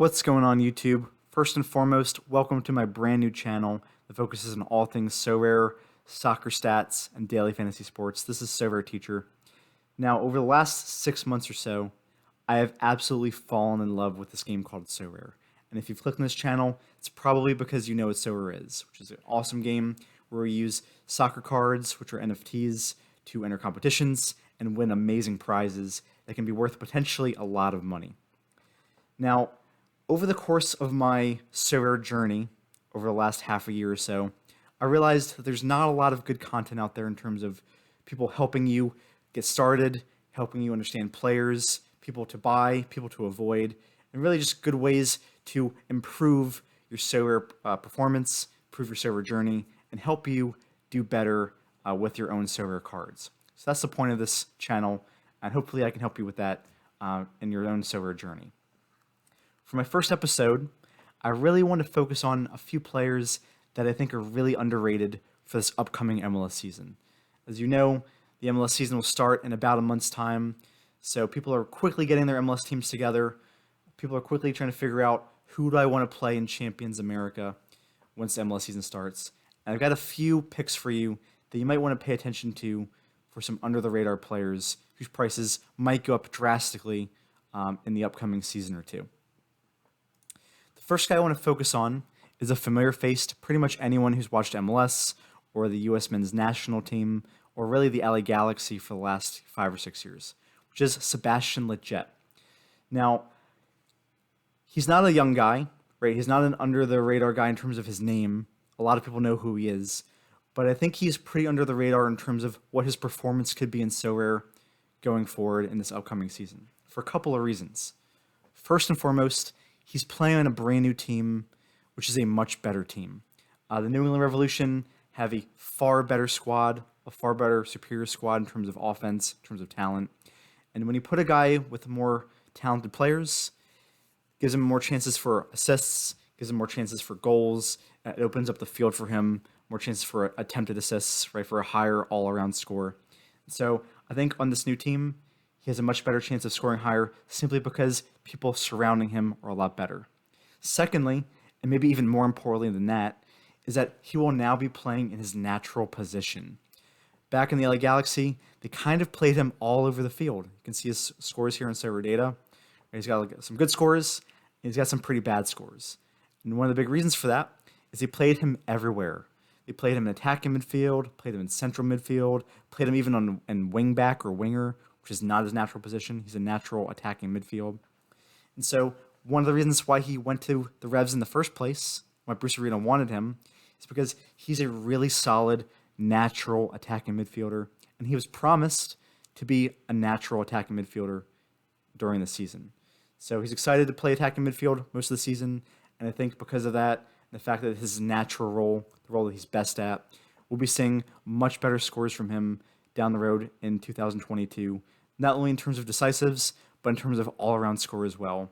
What's going on, YouTube? First and foremost, welcome to my brand new channel that focuses on all things Sorare, soccer stats, and daily fantasy sports. This is Sorare Teacher. Now, over the last 6 months or so, I have absolutely fallen in love with this game called Sorare. And if you've clicked on this channel, it's probably because you know what Sorare is, which is an awesome game where we use soccer cards, which are NFTs, to enter competitions and win amazing prizes that can be worth potentially a lot of money. Now, over the course of my Sorare journey, over the last half a year or so, I realized that there's not a lot of good content out there in terms of people helping you get started, helping you understand players, people to buy, people to avoid, and really just good ways to improve your Sorare performance, improve your Sorare journey, and help you do better with your own Sorare cards. So that's the point of this channel, and hopefully I can help you with that in your own Sorare journey. For my first episode, I really want to focus on a few players that I think are really underrated for this upcoming MLS season. As you know, the MLS season will start in about a month's time, so people are quickly getting their MLS teams together. People are quickly trying to figure out who do I want to play in Champions America once the MLS season starts. And I've got a few picks for you that you might want to pay attention to for some under-the-radar players whose prices might go up drastically in the upcoming season or two. The first guy I want to focus on is a familiar face to pretty much anyone who's watched MLS or the U.S. men's national team or really the LA Galaxy for the last 5 or 6 years, which is Sebastian Lletget. Now, he's not a young guy, right? He's not an under-the-radar guy in terms of his name. A lot of people know who he is, but I think he's pretty under the radar in terms of what his performance could be in Sorare going forward in this upcoming season for a couple of reasons. First and foremost, he's playing on a brand new team, which is a much better team. The New England Revolution have a far better squad, a far better superior squad in terms of offense, in terms of talent. And when you put a guy with more talented players, gives him more chances for assists, gives him more chances for goals. It opens up the field for him, more chances for attempted assists, right, for a higher all-around score. So I think on this new team, he has a much better chance of scoring higher simply because people surrounding him are a lot better. Secondly, and maybe even more importantly than that, is that he will now be playing in his natural position. Back in the LA Galaxy, they kind of played him all over the field. You can see his scores here in Sorare data. He's got some good scores, and he's got some pretty bad scores. And one of the big reasons for that is they played him everywhere. They played him in attacking midfield, played him in central midfield, played him even in wing back or winger, which is not his natural position. He's a natural attacking midfield. And so one of the reasons why he went to the Revs in the first place, why Bruce Arena wanted him, is because he's a really solid natural attacking midfielder, and he was promised to be a natural attacking midfielder during the season. So he's excited to play attacking midfield most of the season, and I think because of that, the fact that his natural role, the role that he's best at, we'll be seeing much better scores from him down the road in 2022, not only in terms of decisives, but in terms of all-around score as well.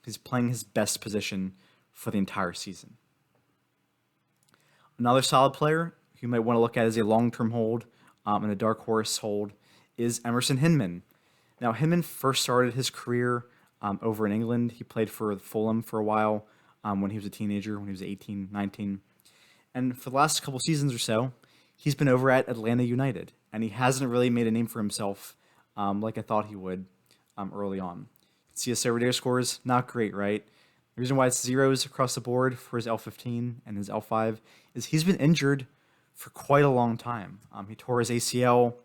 He's playing his best position for the entire season. Another solid player who you might want to look at as a long-term hold and a dark horse hold is Emerson Hyndman. Now, Hyndman first started his career over in England. He played for Fulham for a while when he was a teenager, when he was 18, 19. And for the last couple seasons or so, he's been over at Atlanta United, and he hasn't really made a name for himself like I thought he would early on. See his Sorare scores, not great, right? The reason why it's zeros across the board for his L15 and his L5 is he's been injured for quite a long time. He tore his ACL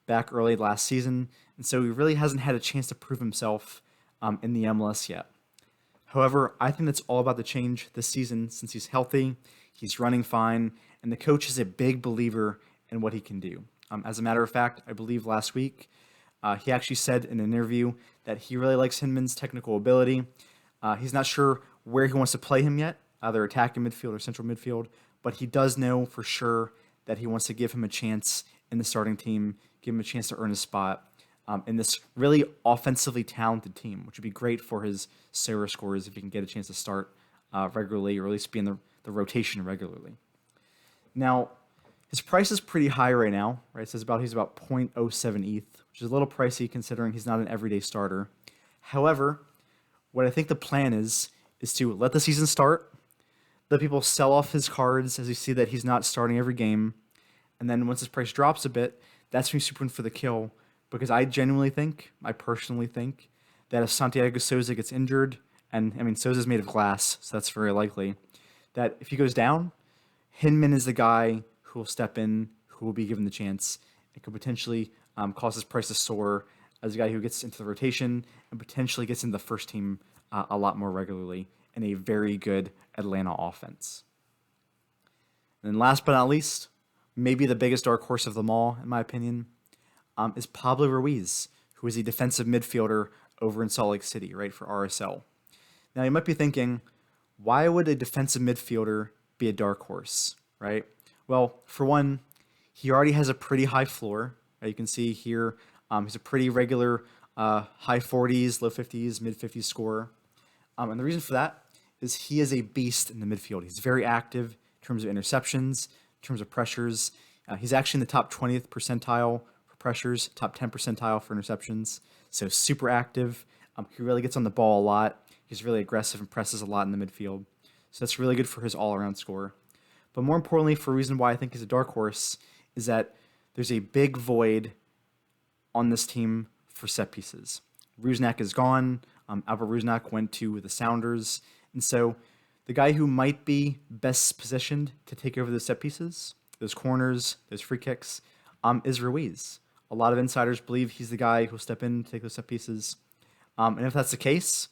back early last season, and so he really hasn't had a chance to prove himself in the MLS yet. However, I think that's all about to change this season since he's healthy, he's running fine, and the coach is a big believer in what he can do. As a matter of fact, I believe last week, he actually said in an interview that he really likes Hyndman's technical ability. He's not sure where he wants to play him yet, either attacking midfield or central midfield, but he does know for sure that he wants to give him a chance in the starting team, give him a chance to earn a spot in this really offensively talented team, which would be great for his Sorare scores if he can get a chance to start regularly or at least be in the rotation regularly. Now, his price is pretty high right now, right? It says he's about 0.07 ETH, which is a little pricey considering he's not an everyday starter. However, what I think the plan is is to let the season start, let people sell off his cards as you see that he's not starting every game, and then once his price drops a bit, that's when you super in for the kill. Because I personally think, that if Santiago Souza gets injured, and I mean Souza's made of glass, so that's very likely, that if he goes down, Hyndman is the guy who will step in, who will be given the chance. It could potentially cause his price to soar as a guy who gets into the rotation and potentially gets into the first team a lot more regularly in a very good Atlanta offense. And then last but not least, maybe the biggest dark horse of them all, in my opinion, is Pablo Ruiz, who is a defensive midfielder over in Salt Lake City, right, for RSL. Now, you might be thinking, why would a defensive midfielder be a dark horse, right? Well, for one, he already has a pretty high floor. Right? You can see here, he's a pretty regular high 40s, low 50s, mid 50s scorer. And the reason for that is he is a beast in the midfield. He's very active in terms of interceptions, in terms of pressures. He's actually in the top 20th percentile for pressures, top 10 percentile for interceptions. So super active. He really gets on the ball a lot. He's really aggressive and presses a lot in the midfield. So that's really good for his all-around score. But more importantly, for a reason why I think he's a dark horse, is that there's a big void on this team for set pieces. Rusnak is gone. Albert Rusnak went to the Sounders. And so the guy who might be best positioned to take over those set pieces, those corners, those free kicks, is Ruiz. A lot of insiders believe he's the guy who'll step in to take those set pieces. And if that's the case,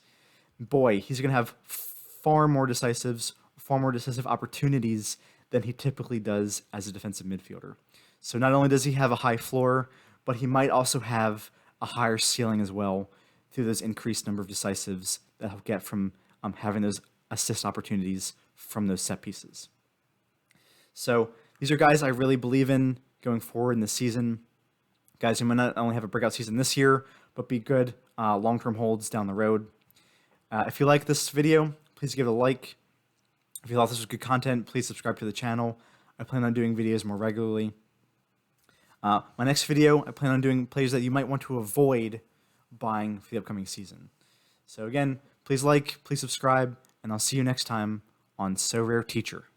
boy, he's going to have far more decisive opportunities than he typically does as a defensive midfielder. So not only does he have a high floor, but he might also have a higher ceiling as well through those increased number of decisives that he'll get from having those assist opportunities from those set pieces. So these are guys I really believe in going forward in the season. Guys who might not only have a breakout season this year, but be good long-term holds down the road. If you like this video, please give it a like. If you thought this was good content, please subscribe to the channel. I plan on doing videos more regularly. My next video, I plan on doing players that you might want to avoid buying for the upcoming season. So again, please like, please subscribe, and I'll see you next time on So Rare Teacher.